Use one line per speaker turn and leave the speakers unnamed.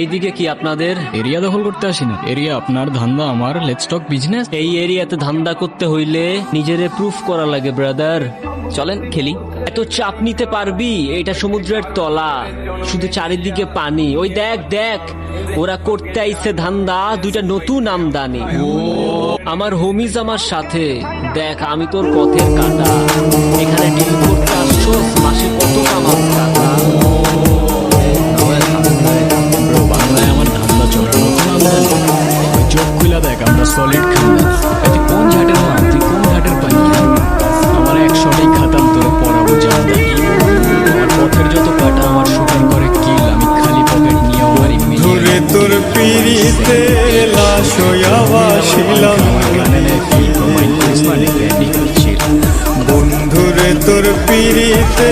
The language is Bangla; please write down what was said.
এইদিকে কি আপনাদের?
এরিয়া দখল করতে আসি না, এরিয়া আপনার, ধান্দা আমার, লেটস টক বিজনেস।
এই এরিয়াতে ধান্দা করতে হইলে নিজেরে প্রুফ করা লাগে ব্রাদার। চলেন খেলি। এত চাপ নিতে পারবি? এটা সমুদ্রের তলা, শুধু চারিদিকে পানি। ওই দেখ দেখ, ওরা করতে আইছে ধান্দা, দুইটা নতুন আমদানি। আমার হোমিজ আমার সাথে। দেখ আমি তোর পথের কাটা, এখানে ডিল করতে আসছোস, মাসে কত কামাস টাকা।
ব্রো, বাংলায় আমার ধান্দা চড়া নতুন আমদানি। ওই চোখ খুলা দেখ, আমরা সলিড খান্দা। তুই কোন ঘাটের মাল, তুই কোন ঘাটের পানি? আমার 100টাই খাতাম, তোর পড়াবো জামদানি। আমার পথের যত কাটা আমার শুটিং করে কিল, আমি খালি পকেট নিয়ে মারি
ধরে তোর পিড়িতে লাশ হইয়া বাসিলাম, বন্ধুরে তোর পিড়িতে